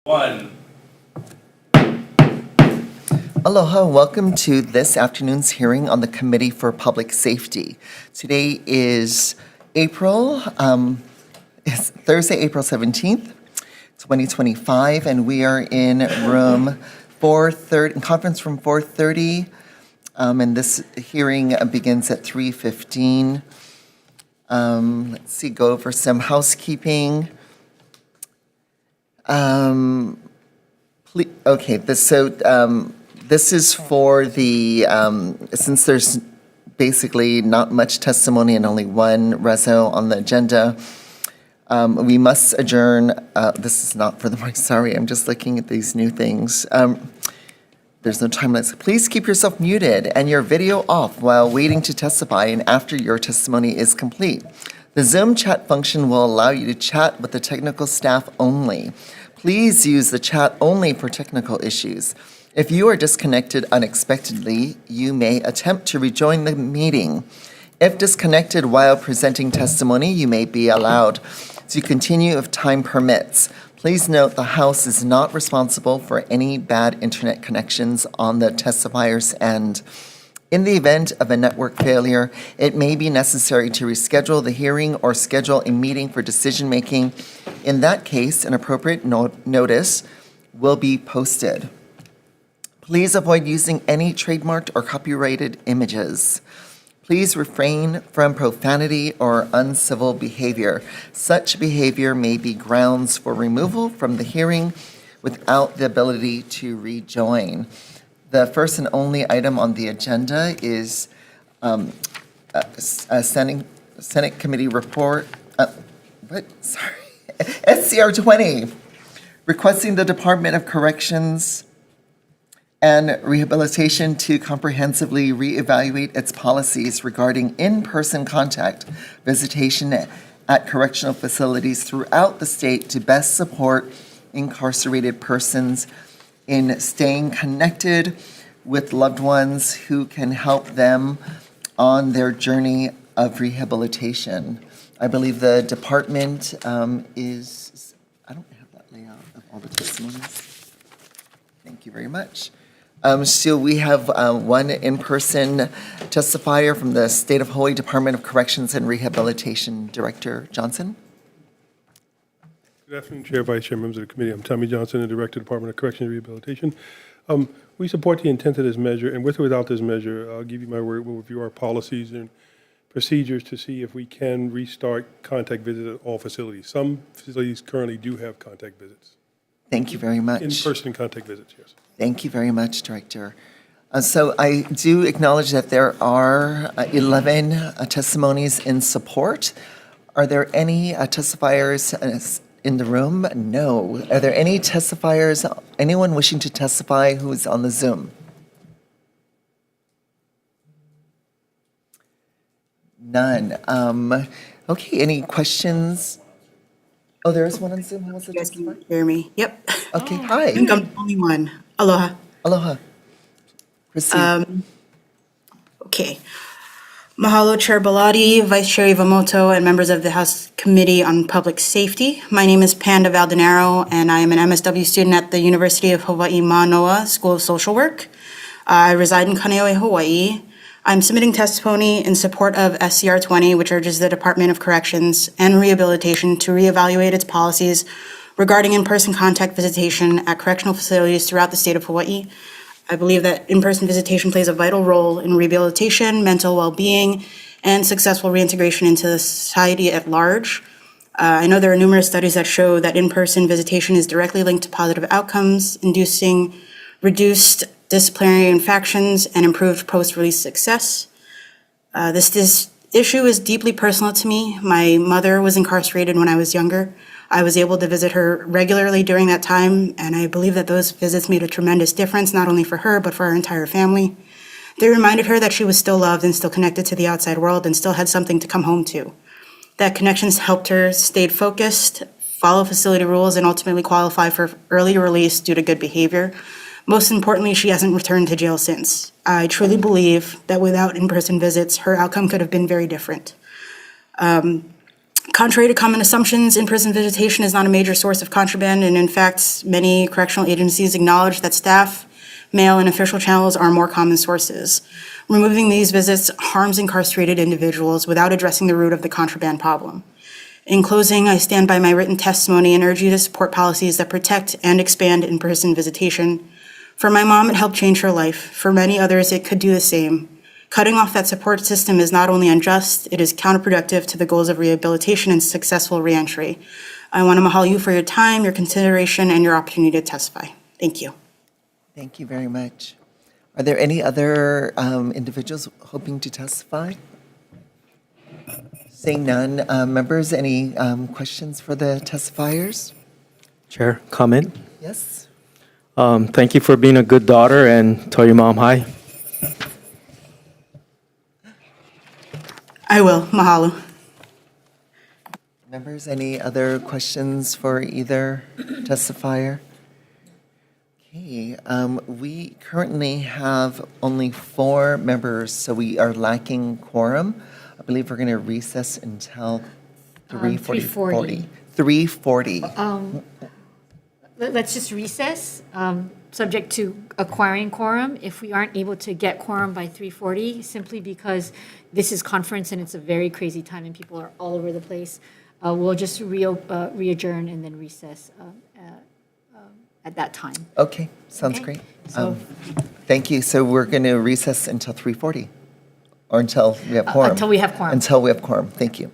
One. Aloha, welcome to this afternoon's hearing on the Committee for Public Safety. Today is it's Thursday, April 17th, 2025, and we are in room 430, conference room 430, and this hearing begins at 3:15. Let's see, go over some housekeeping. This is for the, since there's basically not much testimony and only one reso on the agenda, we must adjourn. This is not for the morning, sorry, I'm just looking at these new things. There's no time limits. Please keep yourself muted and your video off while waiting to testify and after your testimony is complete. The Zoom chat function will allow you to chat with the technical staff only. Please use the chat only for technical issues. If you are disconnected unexpectedly, you may attempt to rejoin the meeting. If disconnected while presenting testimony, you may be allowed to continue if time permits. Please note the House is not responsible for any bad internet connections on the testifier's end. In the event of a network failure, it may be necessary to reschedule the hearing or schedule a meeting for decision-making. In that case, an appropriate notice will be posted. Please avoid using any trademarked or copyrighted images. Please refrain from profanity or uncivil behavior. Such behavior may be grounds for removal from the hearing without the ability to rejoin. The first and only item on the agenda is a Senate Committee report. SCR 20, requesting the Department of Corrections and Rehabilitation to comprehensively reevaluate its policies regarding in-person contact visitation at correctional facilities throughout the state to best support incarcerated persons in staying connected with loved ones who can help them on their journey of rehabilitation. I believe the department is, I don't have that layout of all the testimonies. Thank you very much. So we have one in-person testifier from the State of Hawaii Department of Corrections and Rehabilitation, Director Johnson. Good afternoon, Chair, Vice Chair, members of the committee. I'm Tommy Johnson, the Director, Department of Corrections and Rehabilitation. We support the intent of this measure, and with or without this measure, I'll give you my word, we'll review our policies and procedures to see if we can restart contact visits at all facilities. Some facilities currently do have contact visits. Thank you very much. In-person contact visits, yes. Thank you very much, Director. So I do acknowledge that there are 11 testimonies in support. Are there any testifiers in the room? No. Are there any testifiers, anyone wishing to testify who is on the Zoom? None. Okay, any questions? Oh, there is one on Zoom. Who wants to You guys testify? can hear me? Yep. Okay, I hi. think I'm the only one. Aloha. Aloha. Proceed. Okay. Mahalo, Chair Bellotti, Vice Chair Iwamoto, and members of the House Committee on Public Safety. My name is Panda Valdenaro, and I am an MSW student at the University of Hawaii Manoa School of Social Work. I reside in Kaneohe, Hawaii. I'm submitting testimony in support of SCR 20, which urges the Department of Corrections and Rehabilitation to reevaluate its policies regarding in-person contact visitation at correctional facilities throughout the state of Hawaii. I believe that in-person visitation plays a vital role in rehabilitation, mental well-being, and successful reintegration into the society at large. I know there are numerous studies that show that in-person visitation is directly linked to positive outcomes, inducing reduced disciplinary infractions and improved post-release success. This issue is deeply personal to me. My mother was incarcerated when I was younger. I was able to visit her regularly during that time, and I believe that those visits made a tremendous difference, not only for her, but for our entire family. They reminded her that she was still loved and still connected to the outside world and still had something to come home to. That connections helped her stay focused, follow facility rules, and ultimately qualify for early release due to good behavior. Most importantly, she hasn't returned to jail since. I truly believe that without in-person visits, her outcome could have been very different. Contrary to common assumptions, in-prison visitation is not a major source of contraband, and in fact, many correctional agencies acknowledge that staff, mail, and official channels are more common sources. Removing these visits harms incarcerated individuals without addressing the root of the contraband problem. In closing, I stand by my written testimony and urge you to support policies that protect and expand in-person visitation. For my mom, it helped change her life. For many others, it could do the same. Cutting off that support system is not only unjust, it is counterproductive to the goals of rehabilitation and successful reentry. I want to mahalo you for your time, your consideration, and your opportunity to testify. Thank you. Thank you very much. Are there any other individuals hoping to testify? Seeing none, members, any questions for the testifiers? Chair, comment. Yes? Thank you for being a good daughter, and tell your mom hi. I will. Mahalo. Members, any other questions for either testifier? Okay, we currently have only 4 members, so we are lacking quorum. I believe we're going to recess until 3:40. 3:40. Let's just recess, subject to acquiring quorum. If we aren't able to get quorum by 3:40, simply because this is conference and it's a very crazy time and people are all over the place, we'll just re-adjourn and then recess at that time. Okay, sounds Okay, great. so- Thank you. So we're going to recess until 3:40, or until we have quorum? Until we have quorum. Until we have quorum. Thank you.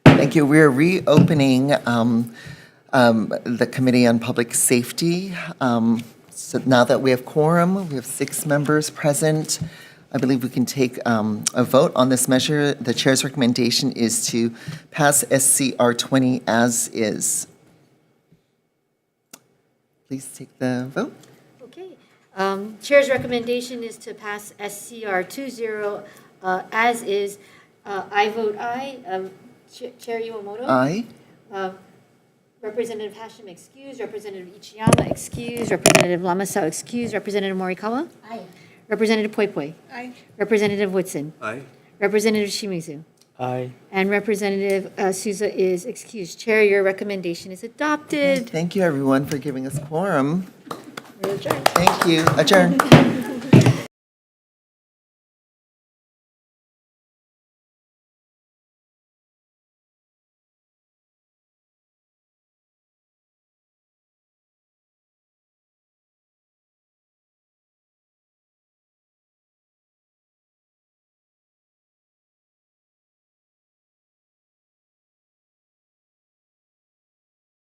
Thank you. We're reopening the Committee on Public Safety. So now that we have quorum, we have 6 members present. I believe we can take a vote on this measure. The chair's recommendation is to pass SCR 20 as is. Please take the vote. Okay, Chair's recommendation is to pass SCR 20 as is. I vote aye. Chair Iwamoto? Aye. Representative Hashem excused, Representative Ichiyama excused, Representative Lamasao excused, Representative Morikawa? Aye. Representative Poipoi? Aye. Representative Woodson? Aye. Representative Shimizu? Aye. And Representative Souza is excused. Chair, your recommendation is adopted. Thank you, everyone, for giving us quorum. We're adjourned. Thank you. Adjourn.